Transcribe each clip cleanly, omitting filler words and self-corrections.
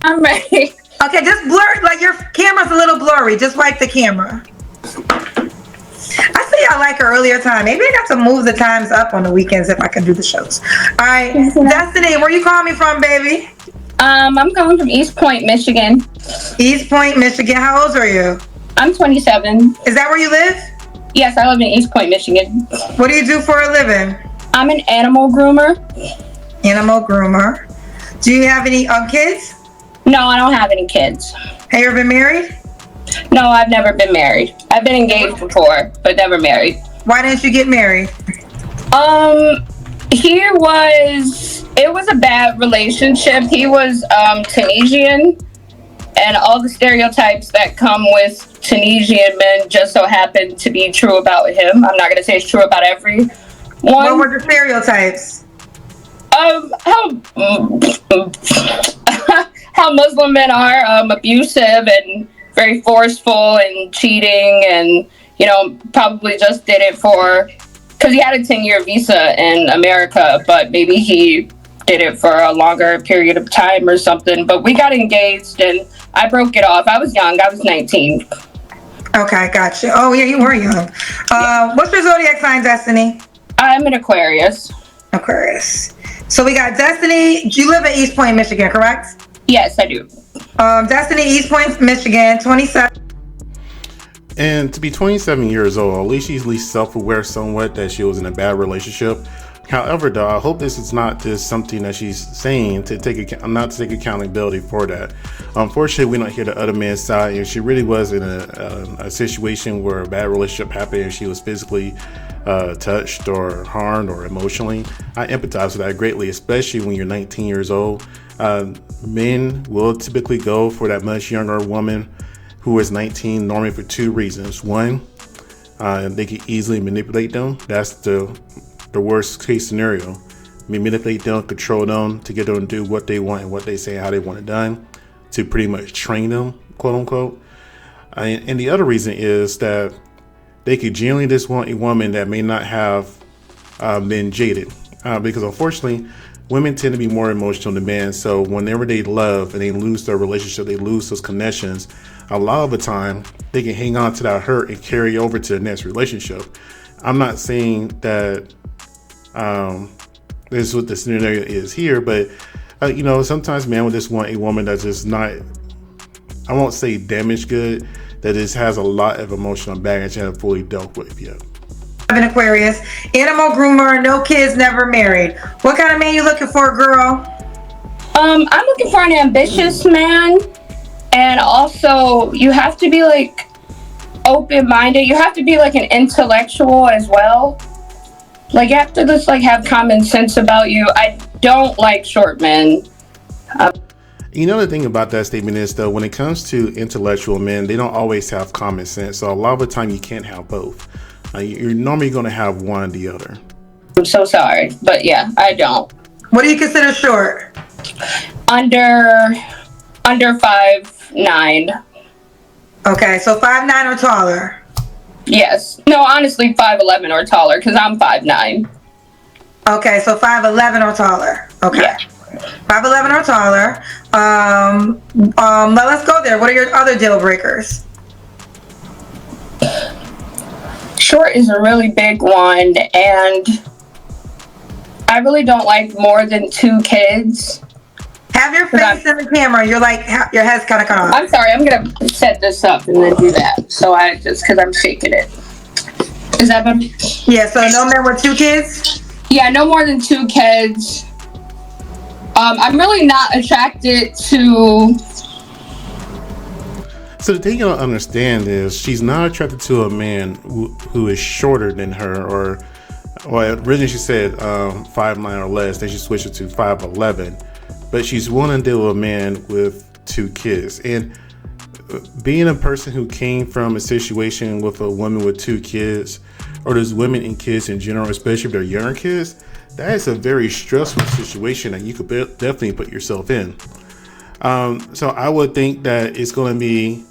I'm ready. Okay, just blur, like your camera's a little blurry. Just wipe the camera. I see I like an earlier time. Maybe I got to move the times up on the weekends if I can do the shows. All right, Destiny, where you calling me from, baby? I'm calling from East Point, Michigan. East Point, Michigan. How old are you? I'm 27. Is that where you live? Yes, I live in East Point, Michigan. What do you do for a living? I'm an animal groomer. Animal groomer. Do you have any kids? No, I don't have any kids. Have you ever been married? No, I've never been married. I've been engaged before, but never married. Why didn't you get married? It was a bad relationship. He was Tunisian, and all the stereotypes that come with Tunisian men just so happened to be true about him. I'm not going to say it's true about everyone. What were the stereotypes? How Muslim men are abusive and very forceful and cheating, and probably just did it because he had a 10-year visa in America, but maybe he did it for a longer period of time or something. But we got engaged and I broke it off. I was young. I was 19. Okay, gotcha. Oh yeah, you were young. What's your zodiac sign, Destiny? I'm an Aquarius. Aquarius. So we got Destiny. You live in East Point, Michigan, correct? Yes, I do. Destiny, East Point, Michigan, 27. And to be 27 years old, at least she's at least self-aware somewhat that she was in a bad relationship. However, though, I hope this is not just something that she's saying to not to take accountability for that. Unfortunately, we don't hear the other man's side, and she really was in a situation where a bad relationship happened and she was physically touched or harmed or emotionally. I empathize with that greatly, especially when you're 19 years old. Men will typically go for that much younger woman who is 19 normally for two reasons. One, they can easily manipulate them. That's the worst case scenario. Manipulate them, control them to get them to do what they want and what they say, how they want it done, to pretty much train them, quote unquote. And the other reason is that they could genuinely just want a woman that may not have been jaded, because unfortunately women tend to be more emotional than men. So whenever they love and they lose their relationship, they lose those connections, a lot of the time they can hang on to that hurt and carry over to the next relationship. I'm not saying that this is what the scenario is here, but sometimes men will just want a woman that's just not, I won't say damaged good, that just has a lot of emotional baggage and haven't fully dealt with yet. I'm an Aquarius, animal groomer, no kids, never married. What kind of man you looking for, girl? I'm looking for an ambitious man, and also you have to be like open-minded. You have to be like an intellectual as well. Like you have to just like have common sense about you. I don't like short men. The thing about that statement is, though, when it comes to intellectual men, they don't always have common sense. So a lot of the time you can't have both. You're normally going to have one or the other. I'm so sorry, but yeah, I don't. What do you consider short? Under 5'9". Okay, so 5'9" or taller. Yes. No, honestly, 5'11" or taller, because I'm 5'9". Okay, so 5'11" or taller. Okay. Yeah. 5'11" or taller. Let's go there. What are your other deal breakers? Short is a really big one, and I really don't like more than 2 kids. Have your face in the camera. You're like, your head's kind of cut off. I'm sorry, I'm going to set this up and then do that. So because I'm shaking it. Is that better? Yeah, so no men with 2 kids? Yeah, no more than 2 kids. I'm really not attracted to... So the thing you don't understand is she's not attracted to a man who is shorter than her, or originally she said 5'9" or less, then she switched it to 5'11". But she's willing to deal with a man with 2 kids. And being a person who came from a situation with a woman with 2 kids, or there's women and kids in general, especially if they're younger kids, that is a very stressful situation that you could definitely put yourself in. So I would think that it's going to be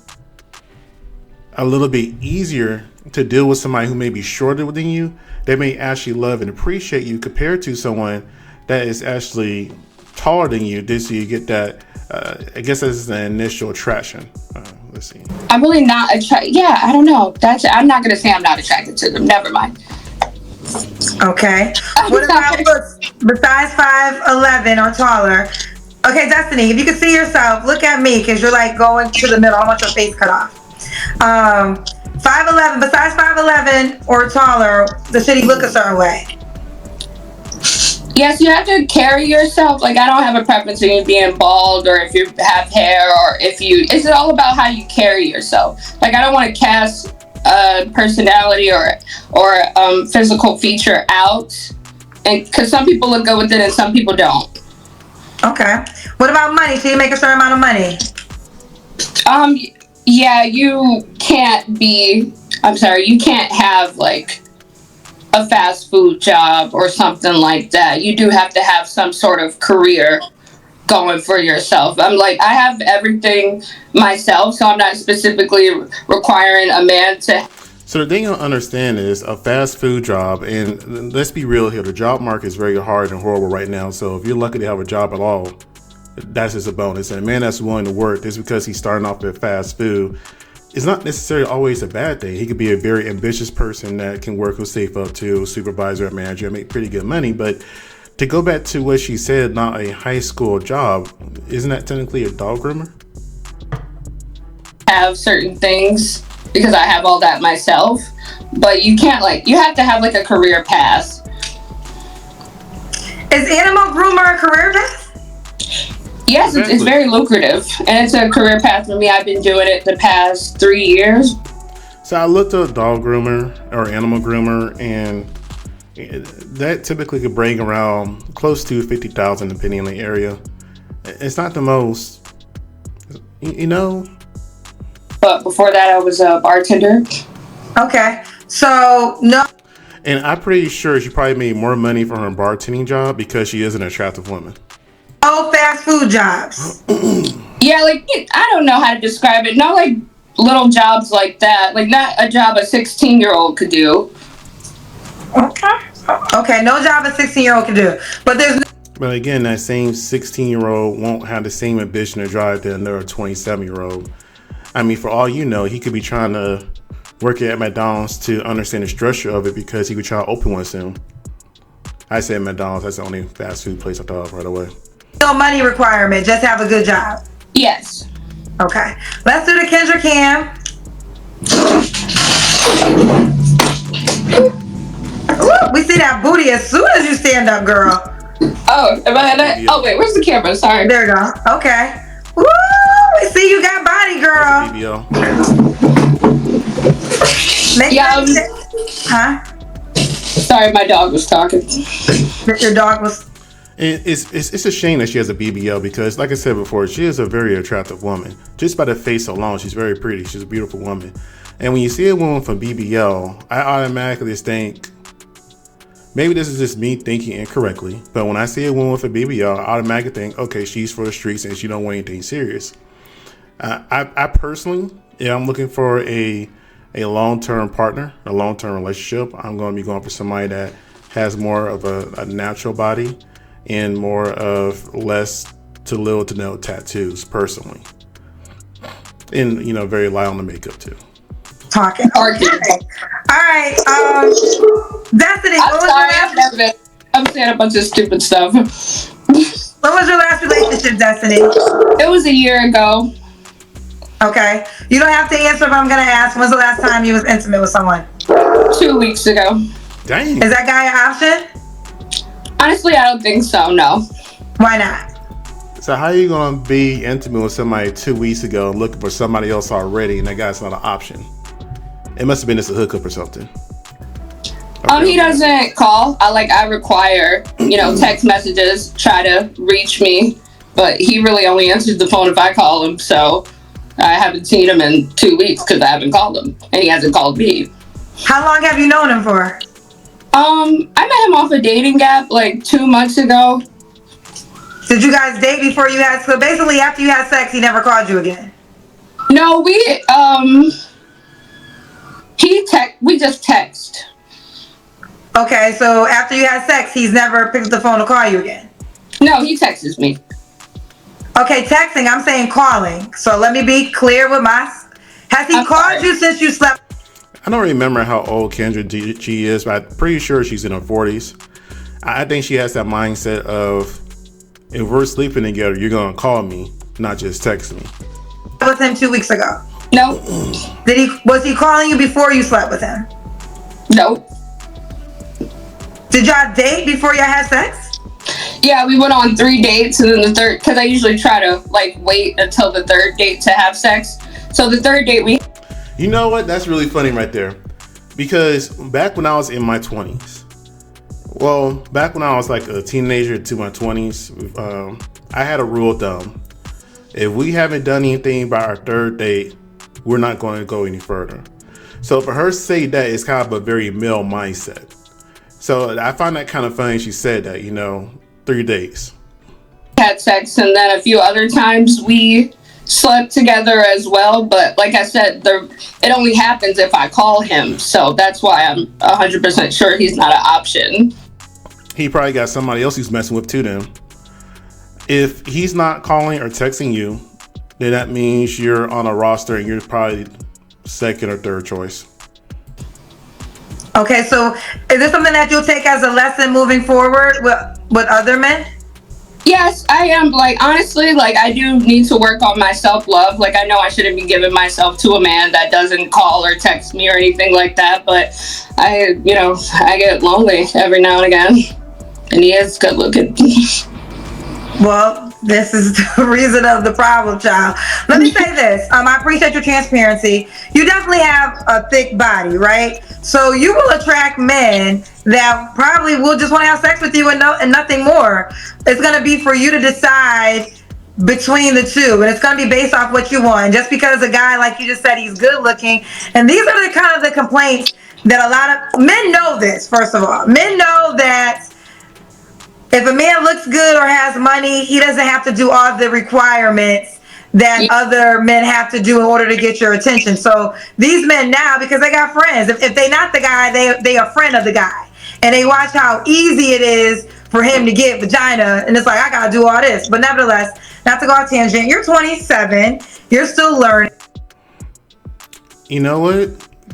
a little bit easier to deal with somebody who may be shorter than you. They may actually love and appreciate you compared to someone that is actually taller than you. This, so you get that I guess this is an initial attraction. Let's see. I'm really not attracted. Yeah, I don't know. I'm not gonna say I'm not attracted to them. Never mind. Okay. What about looks besides 5'11" or taller? Okay, Destiny, if you can see yourself, look at me because you're like going to the middle. I want your face cut off. 5'11", besides 5'11" or taller, should he look a certain way? Yes, you have to carry yourself. Like, I don't have a preference in you being bald or if you have hair or if you. It's all about how you carry yourself. Like, I don't want to cast personality or physical feature out, and because some people look good with it and some people don't. Okay. What about money? Should you make a certain amount of money? Yeah, you can't be. I'm sorry, you can't have like a fast food job or something like that. You do have to have some sort of career going for yourself. I have everything myself, so I'm not specifically requiring a man to. So the thing I understand is a fast food job, and let's be real here, the job market is very hard and horrible right now. So if you're lucky to have a job at all, that's just a bonus. And a man that's willing to work just because he's starting off at fast food is not necessarily always a bad thing. He could be a very ambitious person that can work with save up to supervisor or manager and make pretty good money. But to go back to what she said, not a high school job, isn't that technically a dog groomer? Have certain things because I have all that myself, but you can't you have to have like a career path. Is animal groomer a career path? Yes, it's very lucrative, and it's a career path for me. I've been doing it the past 3 years. So I looked up dog groomer or animal groomer, and that typically could bring around close to 50,000 depending on the area. It's not the most, you know. But before that, I was a bartender. Okay, so no. And I'm pretty sure she probably made more money from her bartending job because she is an attractive woman. Oh, fast food jobs. Yeah, I don't know how to describe it. Not like little jobs like that. Like not a job a 16-year-old could do. Okay, no job a 16-year-old can do. But there's. But again, that same 16-year-old won't have the same ambition to drive than their 27-year-old. I mean, for all you know, he could be trying to work at McDonald's to understand the structure of it because he could try to open one soon. I said McDonald's, that's the only fast food place I thought of right away. No money requirement, just have a good job. Yes. Okay, let's do the Kendra Cam. Ooh, we see that booty as soon as you stand up, girl. Oh, am I in it? Oh, wait, where's the camera? Sorry. There you go. Okay. Woo! We see you got body, girl. BBL. Huh? Sorry, my dog was talking. Your dog was. It's a shame that she has a BBL because, like I said before, she is a very attractive woman. Just by the face alone, she's very pretty. She's a beautiful woman. And when you see a woman from BBL, I automatically just think, maybe this is just me thinking incorrectly, but when I see a woman with a BBL, I automatically think, okay, she's for the streets and she don't want anything serious. I personally, I'm looking for a long-term partner, a long-term relationship. I'm going to be going for somebody that has more of a natural body and more of less to little to no tattoos personally. And, very light on the makeup too. Talking. Okay. All right. Destiny, I'm saying a bunch of stupid stuff. When was your last relationship, Destiny? It was a year ago. Okay. You don't have to answer if I'm going to ask. When's the last time you was intimate with someone? 2 weeks ago. Dang. Is that guy an option? Honestly, I don't think so, no. Why not? So how are you going to be intimate with somebody 2 weeks ago and looking for somebody else already and that guy's not an option? It must have been just a hookup or something. He doesn't call. I require, text messages, try to reach me, but he really only answers the phone if I call him, so I haven't seen him in 2 weeks because I haven't called him, and he hasn't called me. How long have you known him for? I met him off a dating app 2 months ago. Did you guys date before you had, so basically after you had sex, he never called you again? No, we just text. Okay, so after you had sex, he's never picked up the phone to call you again? No, he texts me. Okay, texting. I'm saying calling. So let me be clear with my. Has he I'm called sorry. you since you slept? I don't remember how old Kendra G is, but I'm pretty sure she's in her 40s. I think she has that mindset of, if we're sleeping together, you're gonna call me, not just text me. With him 2 weeks ago. Nope. Was he calling you before you slept with him? Nope. Did y'all date before y'all had sex? Yeah, we went on 3 dates, and then the third, because I usually try to like wait until the third date to have sex. So the third date we. You know what? That's really funny right there. Because back when I was in my 20s, well, back when I was like a teenager to my 20s, I had a rule of thumb. If we haven't done anything by our third date, we're not going to go any further. So for her to say that, it's kind of a very male mindset. So I find that kind of funny she said that, 3 days. Had sex, and then a few other times we slept together as well. But like I said, it only happens if I call him. So that's why I'm 100% sure he's not an option. He probably got somebody else he's messing with too then. If he's not calling or texting you, then that means you're on a roster and you're probably second or third choice. Okay, so is this something that you'll take as a lesson moving forward with other men? Yes, I am. Like, honestly, like, I do need to work on my self-love. Like, I know I shouldn't be giving myself to a man that doesn't call or text me or anything like that, but I get lonely every now and again, and he is good looking. Well, this is the reason of the problem, child. Let me say this. I appreciate your transparency. You definitely have a thick body, right? So you will attract men that probably will just want to have sex with you and nothing more. It's going to be for you to decide between the two, and it's going to be based off what you want. Just because a guy, like you just said, he's good looking, and these are the kind of the complaints that a lot of men know. This, first of all, men know that if a man looks good or has money, he doesn't have to do all the requirements that other men have to do in order to get your attention. So these men now, because they got friends, if they not the guy, they a friend of the guy, and they watch how easy it is for him to get vagina, and it's like, I gotta do all this. But nevertheless, not to go off tangent, you're 27, you're still learning. You know what?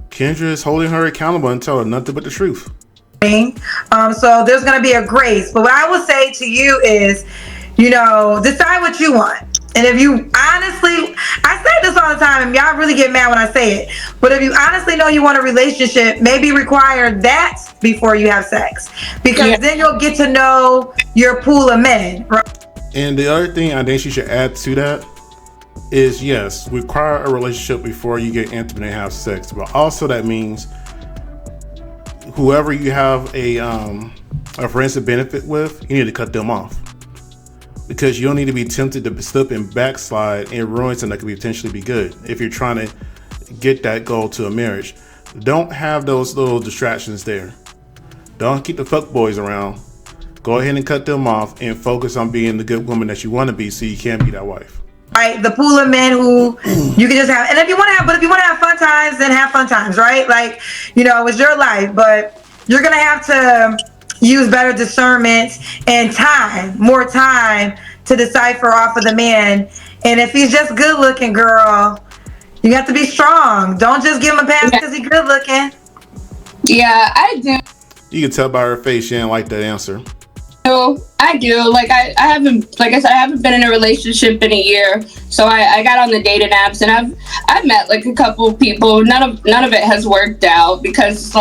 Kendra is holding her accountable and telling her nothing but the truth. So there's going to be a grace. But what I will say to you is, decide what you want. And if you honestly, I say this all the time, and y'all really get mad when I say it, but if you honestly know you want a relationship, maybe require that before you have sex. Because then you'll get to know your pool of men. Right? And the other thing I think she should add to that is, yes, require a relationship before you get intimate and have sex. But also that means whoever you have a friendship benefit with, you need to cut them off, because you don't need to be tempted to slip and backslide and ruin something that could potentially be good if you're trying to get that goal to a marriage. Don't have those little distractions there. Don't keep the fuck boys around. Go ahead and cut them off and focus on being the good woman that you want to be, so you can be that wife. Right, the pool of men who you can just have, and if you want to have fun times, then have fun times, right? Like, it's your life, but you're gonna have to use better discernment and more time to decipher off of the man. And if he's just good looking, girl, you have to be strong. Don't just give him a pass because he's good looking. Yeah, I do. You can tell by her face she didn't like that answer. No, I do. Like, I haven't, like I said, I haven't been in a relationship in a year. So I got on the dating apps, and I've met like a couple of people. None of it has worked out, because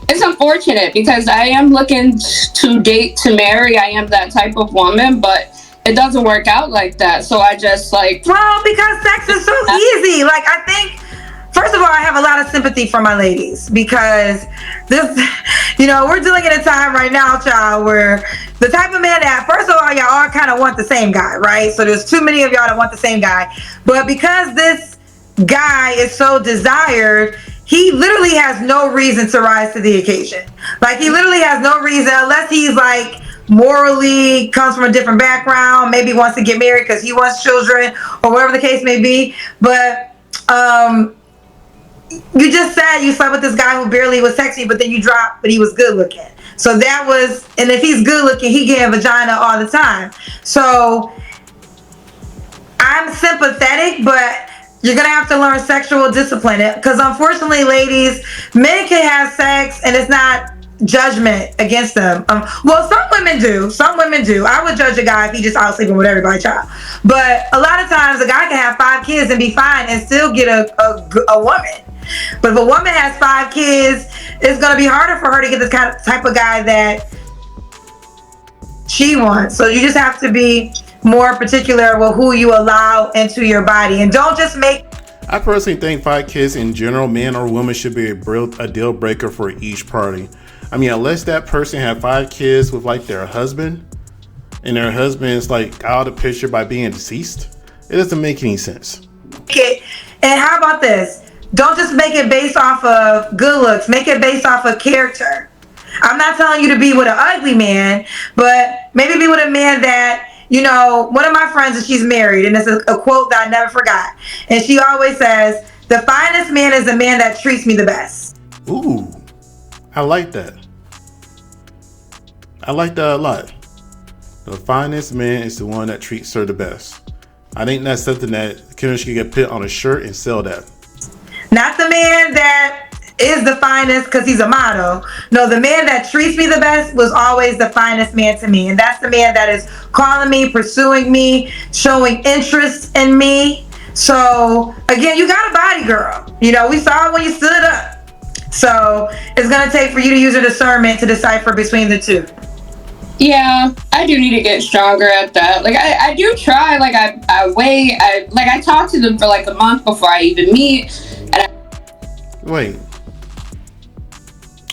it's unfortunate, because I am looking to date, to marry. I am that type of woman, but it doesn't work out like that. So I just well, because sex is so easy. Like, I think, first of all, I have a lot of sympathy for my ladies, because this, we're dealing in a time right now, child, where the type of man that, first of all, y'all all kind of want the same guy, right? So there's too many of y'all that want the same guy. But because this guy is so desired, he literally has no reason to rise to the occasion. Like, he literally has no reason, unless he's morally comes from a different background, maybe wants to get married because he wants children, or whatever the case may be. But you just said you slept with this guy who barely was sexy, but then you dropped, but he was good looking. So that was, and if he's good looking, he getting vagina all the time. So I'm sympathetic, but you're gonna have to learn sexual discipline. Because unfortunately, ladies, men can have sex and it's not judgment against them. Well, some women do. Some women do. I would judge a guy if he just out sleeping with everybody, child. But a lot of times, a guy can have 5 kids and be fine and still get a woman. But if a woman has 5 kids, it's gonna be harder for her to get the type of guy that she wants. So you just have to be more particular with who you allow into your body, and don't just make. I personally think 5 kids in general, man or woman, should be a deal breaker for each party. I mean, unless that person had 5 kids with like their husband, and their husband is like out of the picture by being deceased, it doesn't make any sense. Okay, and how about this? Don't just make it based off of good looks. Make it based off of character. I'm not telling you to be with an ugly man, but maybe be with a man that, you know, one of my friends, and she's married, and it's a quote that I never forgot. And she always says, "The finest man is the man that treats me the best." Ooh, I like that. I like that a lot. The finest man is the one that treats her the best. I think that's something that Kendra should get put on a shirt and sell that. Not the man that is the finest because he's a model. No, the man that treats me the best was always the finest man to me. And that's the man that is calling me, pursuing me, showing interest in me. So, again, you got a body, girl. You know, we saw it when you stood up. So, it's going to take for you to use your discernment to decipher between the two. Yeah, I do need to get stronger at that. Like, I do try. Like, I wait. I talk to them for like a month before I even meet. Wait.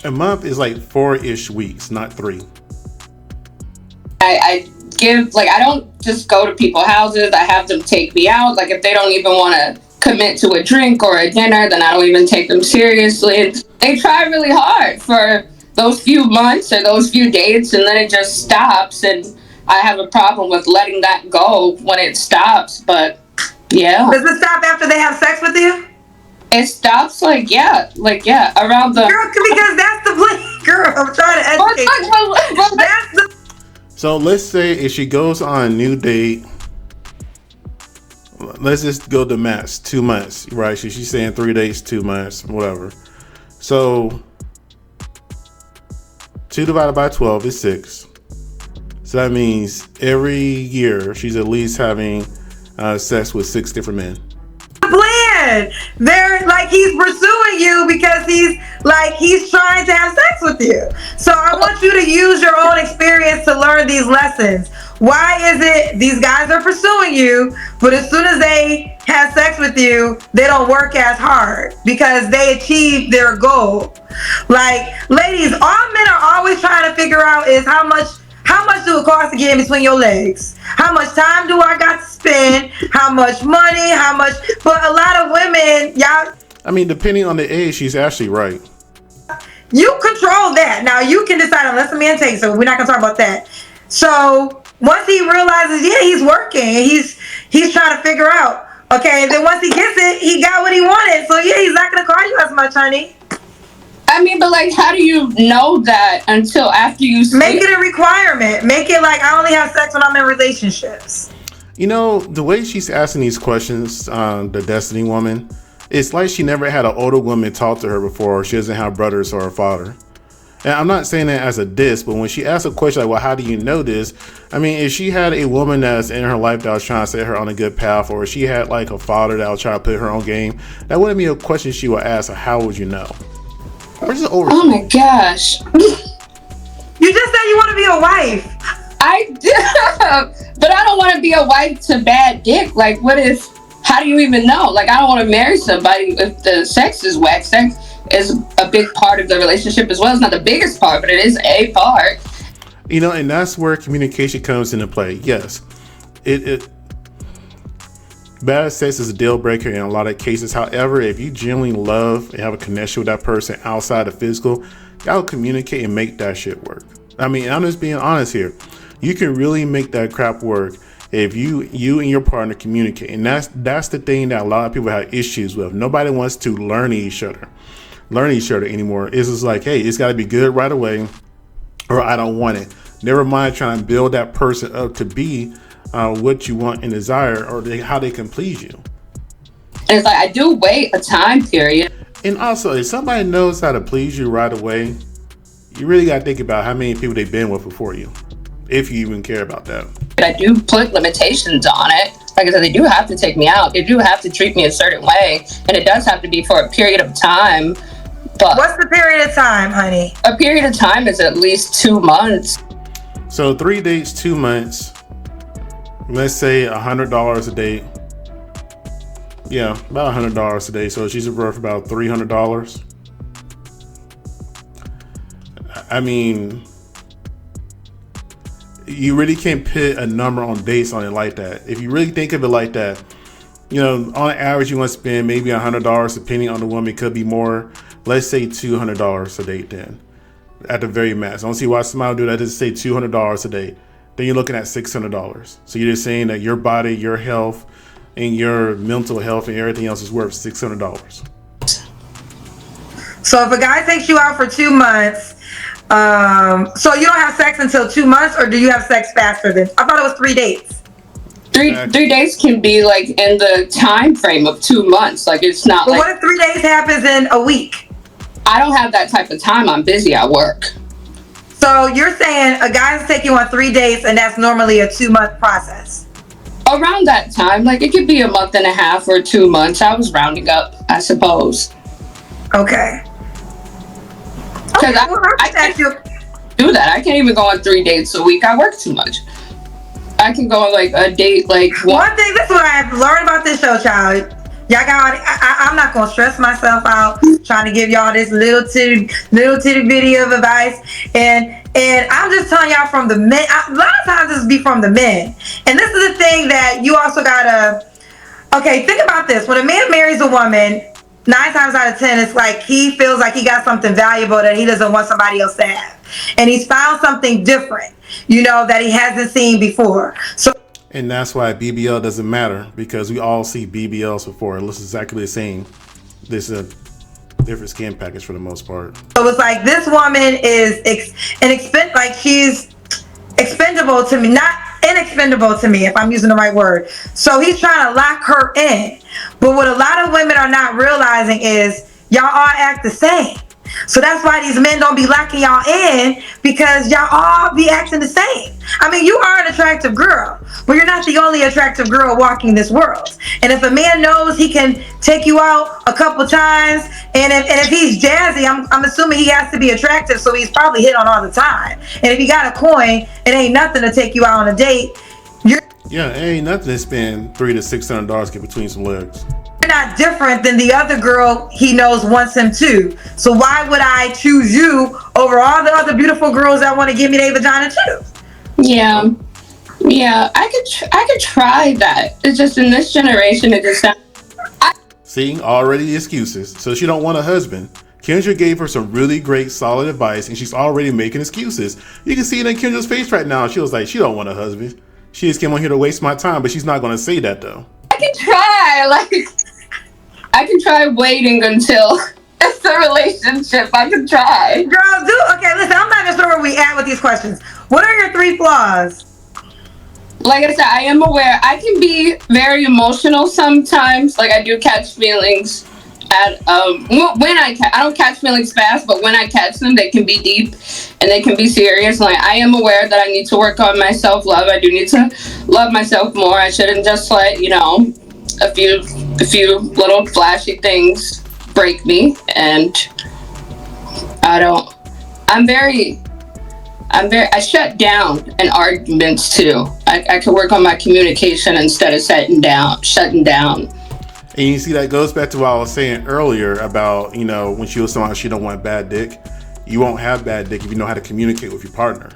A month is like 4-ish weeks, not 3. I give, like, I don't just go to people's houses. I have them take me out. Like, if they don't even want to commit to a drink or a dinner, then I don't even take them seriously. They try really hard for those few months or those few dates, and then it just stops. And I have a problem with letting that go when it stops. But yeah. Does it stop after they have sex with you? It stops around the. Girl, because that's the place. Girl, I'm trying to educate you. That's the. So let's say if she goes on a new date, let's just go to max 2 months, right? She's saying 3 days, 2 months, whatever. So 2 divided by 12 is 6. So that means every year she's at least having sex with 6 different men. Plan. They're like, he's pursuing you because he's trying to have sex with you. So I want you to use your own experience to learn these lessons. Why is it these guys are pursuing you, but as soon as they have sex with you, they don't work as hard because they achieve their goal? Like, ladies, all men are always trying to figure out is how much do it cost to get in between your legs? How much time do I got to spend? How much money? How much? But a lot of women, y'all. I mean, depending on the age, she's actually right. You control that. Now you can decide unless a man takes. So we're not gonna talk about that. So once he realizes, yeah, he's working. He's trying to figure out. Okay, and then once he gets it, he got what he wanted. So yeah, he's not gonna call you as much, honey. I mean, but like, how do you know that until after you sleep? Make it a requirement. Make it like, I only have sex when I'm in relationships. You know, the way she's asking these questions, the Destiny woman, it's like she never had an older woman talk to her before. She doesn't have brothers or a father. And I'm not saying that as a diss, but when she asks a question like, well, how do you know this? I mean, if she had a woman that's in her life that was trying to set her on a good path, or if she had like a father that was trying to put her on game, that wouldn't be a question she would ask. How would you know? Oh my gosh. You just said you want to be a wife. I do, but I don't want to be a wife to bad dick. Like, how do you even know? Like, I don't want to marry somebody if the sex is whack. Sex is a big part of the relationship as well. It's not the biggest part, but it is a part. You know, and that's where communication comes into play. Yes, bad sex is a deal breaker in a lot of cases. However, if you genuinely love and have a connection with that person outside of physical, y'all communicate and make that shit work. I mean, I'm just being honest here. You can really make that crap work if you and your partner communicate. And that's the thing that a lot of people have issues with. Nobody wants to learn each other anymore. It's just like, hey, it's got to be good right away, or I don't want it. Never mind trying to build that person up to be what you want and desire, or how they can please you. And it's like, I do wait a time period. And also, if somebody knows how to please you right away, you really got to think about how many people they've been with before you, if you even care about that. I do put limitations on it. Like I said, they do have to take me out. They do have to treat me a certain way. And it does have to be for a period of time. But what's the period of time, honey? A period of time is at least 2 months. So 3 dates, 2 months. Let's say $100 a date. Yeah, about $100 a day. So she's worth about $300. I mean, you really can't put a number on dates on it like that. If you really think of it like that, on average, you want to spend maybe $100, depending on the woman. It could be more. Let's say $200 a date then, at the very max. I don't see why somebody would do that. Just say $200 a date. Then you're looking at $600. So you're just saying that your body, your health, and your mental health and everything else is worth $600. So if a guy takes you out for 2 months, so you don't have sex until 2 months, or do you have sex faster than? I thought it was 3 dates. Three days can be like in the time frame of 2 months. Like it's not. But like, what if 3 days happens in a week? I don't have that type of time. I'm busy at work. So you're saying a guy's taking you on 3 dates, and that's normally a 2 month process? Around that time, like it could be a month and a half or 2 months. I was rounding up, I suppose. Okay. Because I can't do that. I can't even go on 3 dates a week. I work too much. I can go on like a date like one thing. This is what I've learned about this show, child. Y'all got. I'm not gonna stress myself out trying to give y'all this little titty video of advice, and I'm just telling y'all from the men. A lot of times this be from the men, and this is the thing that you also gotta. Okay, think about this. When a man marries a woman, 9 times out of 10, it's like he feels like he got something valuable that he doesn't want somebody else to have, and he's found something different, that he hasn't seen before. So. And that's why BBL doesn't matter, because we all see BBLs before. It looks exactly the same. This is a different skin package for the most part. So it's like this woman is she's expendable to me, not inexpendable to me, if I'm using the right word. So he's trying to lock her in. But what a lot of women are not realizing is y'all all act the same. So that's why these men don't be locking y'all in, because y'all all be acting the same. I mean, you are an attractive girl, but you're not the only attractive girl walking this world. And if a man knows he can take you out a couple times, and if he's jazzy, I'm assuming he has to be attractive, so he's probably hit on all the time. And if he got a coin, it ain't nothing to take you out on a date. Yeah, it ain't nothing to spend $300 to $600 to get between some legs. You're not different than the other girl he knows wants him too. So why would I choose you over all the other beautiful girls that want to give me their vagina too? Yeah, I could try that. It's just in this generation, it just sounds. See, already the excuses. So she don't want a husband. Kendra gave her some really great, solid advice, and she's already making excuses. You can see it in Kendra's face right now. She was like, she don't want a husband. She just came on here to waste my time, but she's not going to say that though. I can try waiting until it's a relationship. I can try. Girl, okay, listen, I'm not even sure where we at with these questions. What are your 3 flaws? Like I said, I am aware. I can be very emotional sometimes. Like I do catch feelings at when I don't catch feelings fast, but when I catch them, they can be deep and they can be serious. Like I am aware that I need to work on my self-love. I do need to love myself more. I shouldn't just let a few little flashy things break me, and I shut down in arguments too. I can work on my communication instead of shutting down. And you see, that goes back to what I was saying earlier about, when she was saying she don't want bad dick. You won't have bad dick if you know how to communicate with your partner.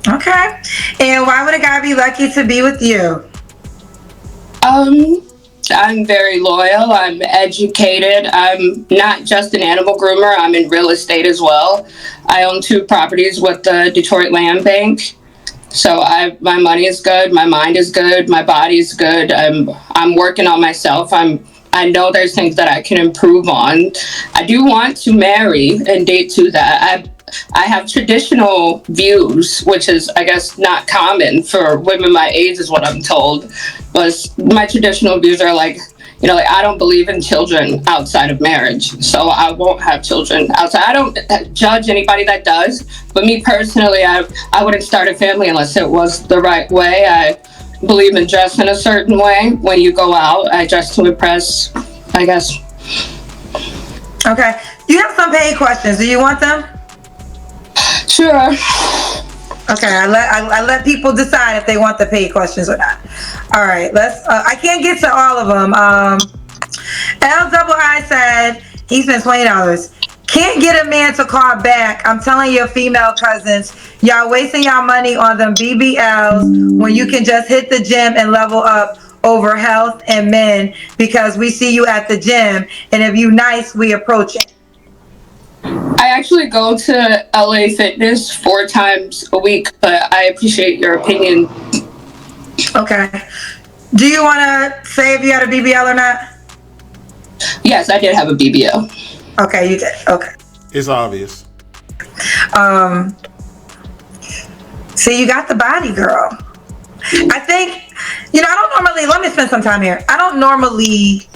Okay. And why would a guy be lucky to be with you? I'm very loyal. I'm educated. I'm not just an animal groomer. I'm in real estate as well. I own 2 properties with the Detroit Land Bank. So my money is good. My mind is good. My body is good. I'm working on myself. I know there's things that I can improve on. I do want to marry and date to that. I have traditional views, which is, I guess, not common for women my age, is what I'm told. But my traditional views are like, like I don't believe in children outside of marriage, so I won't have children outside. I don't judge anybody that does, but me personally, I wouldn't start a family unless it was the right way. I believe in dressing a certain way. When you go out, I dress to impress, I guess. Okay. You have some paid questions. Do you want them? Sure. Okay, I let people decide if they want the paid questions or not. All right, let's. I can't get to all of them. LII said he spent $20. Can't get a man to call back. I'm telling your female cousins, y'all wasting y'all money on them BBLs when you can just hit the gym and level up over health and men, because we see you at the gym, and if you nice, we approach it. I actually go to LA Fitness 4 times a week, but I appreciate your opinion. Okay. Do you want to say if you had a BBL or not? Yes, I did have a BBL. Okay, you did. Okay. It's obvious. See, you got the body, girl. I think, I don't normally, let me spend some time here. I don't normally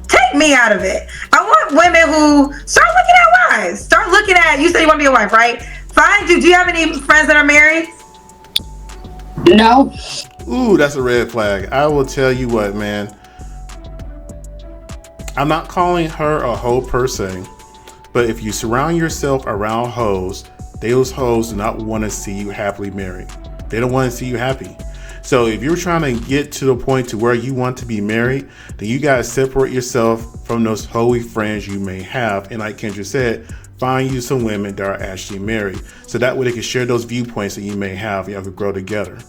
take me out of it. I want women who start looking at wives. Start looking at, you said you want to be a wife, right? Fine. Do you have any friends that are married? No. Ooh, that's a red flag. I will tell you what, man. I'm not calling her a hoe per se, but if you surround yourself around hoes, those hoes do not want to see you happily married. They don't want to see you happy. So if you're trying to get to the point to where you want to be married, then you got to separate yourself from those hoey friends you may have. And like Kendra said, find you some women that are actually married. So that way they can share those viewpoints that you may have. Y'all could grow together.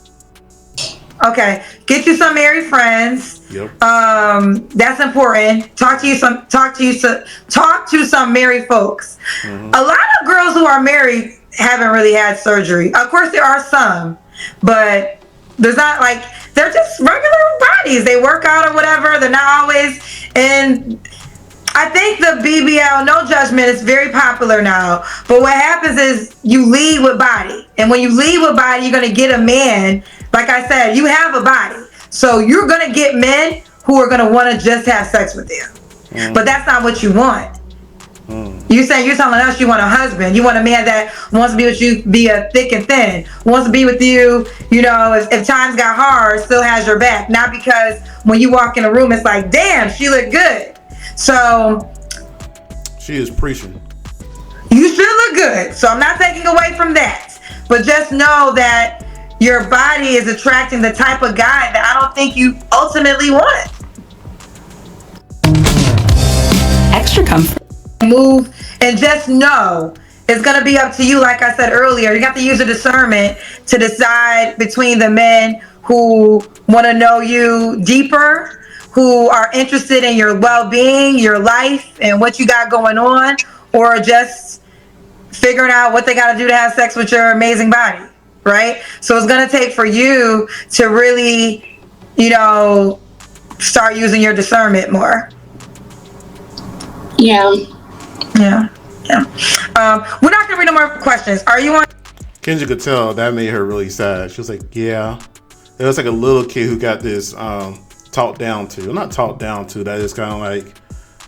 Okay. Get you some married friends. Yep. That's important. Talk to some married folks. Mm-hmm. A lot of girls who are married haven't really had surgery. Of course, there are some, but there's not like, they're just regular bodies. They work out or whatever. They're not always in. I think the BBL, no judgment, is very popular now. But what happens is you lead with body. And when you lead with body, you're going to get a man. Like I said, you have a body. So you're going to get men who are going to want to just have sex with you. Mm. But that's not what you want. You're telling us you want a husband. You want a man that wants to be with you, be a thick and thin, wants to be with you, if times got hard, still has your back. Not because when you walk in a room, it's like, damn, she look good. So she is preaching. You should look good. So I'm not taking away from that. But just know that your body is attracting the type of guy that I don't think you ultimately want. Extra comfort. Move and just know it's going to be up to you. Like I said earlier, you have to use your discernment to decide between the men who want to know you deeper, who are interested in your well-being, your life, and what you got going on, or just figuring out what they got to do to have sex with your amazing body, right? So it's going to take for you to really, start using your discernment more. Yeah. We're not going to read no more questions. Are you on? Kendra could tell that made her really sad. She was like, yeah. It was like a little kid who got this talked down to. Not talked down to, that is kind of like,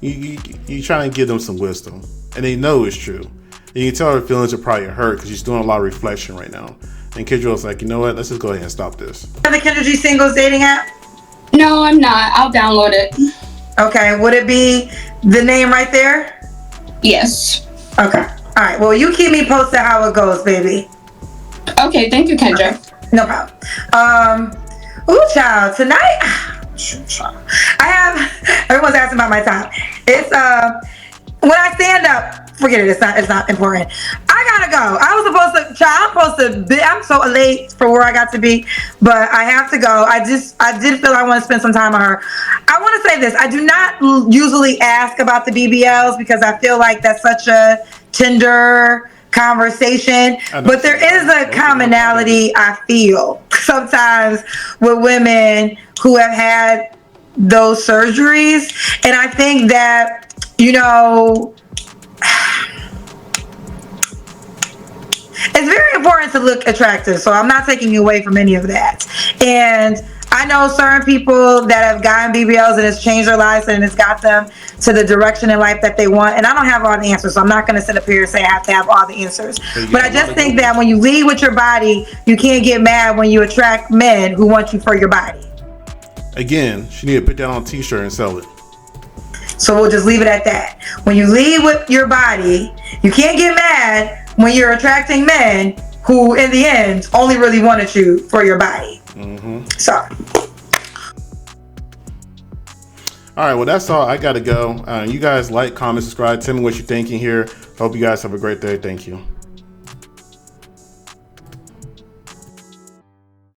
you trying to give them some wisdom. And they know it's true. And you can tell her feelings are probably hurt because she's doing a lot of reflection right now. And Kendra was like, you know what? Let's just go ahead and stop this. The Kendra G singles dating app? No, I'm not. I'll download it. Okay. Would it be the name right there? Yes. Okay. All right. Well, you keep me posted how it goes, baby. Okay. Thank you, Kendra. Okay. No problem. Child. Tonight, everyone's asking about my time. It's, when I stand up, forget it. It's not important. I gotta go. I'm so late for where I got to be, but I have to go. I did feel I want to spend some time on her. I want to say this. I do not usually ask about the BBLs because I feel like that's such a tender conversation, but there is a commonality I feel sometimes with women who have had those surgeries. And I think that, it's very important to look attractive. So I'm not taking away from any of that. And I know certain people that have gotten BBLs and it's changed their lives and it's got them to the direction in life that they want. And I don't have all the answers, so I'm not going to sit up here and say I have to have all the answers. But I just think that when you lead with your body, you can't get mad when you attract men who want you for your body. Again, she need to put that on a t-shirt and sell it. So we'll just leave it at that. When you lead with your body, you can't get mad when you're attracting men who, in the end, only really wanted you for your body. So. All right, well, that's all. I got to go. You guys like, comment, subscribe. Tell me what you're thinking here. Hope you guys have a great day. Thank you.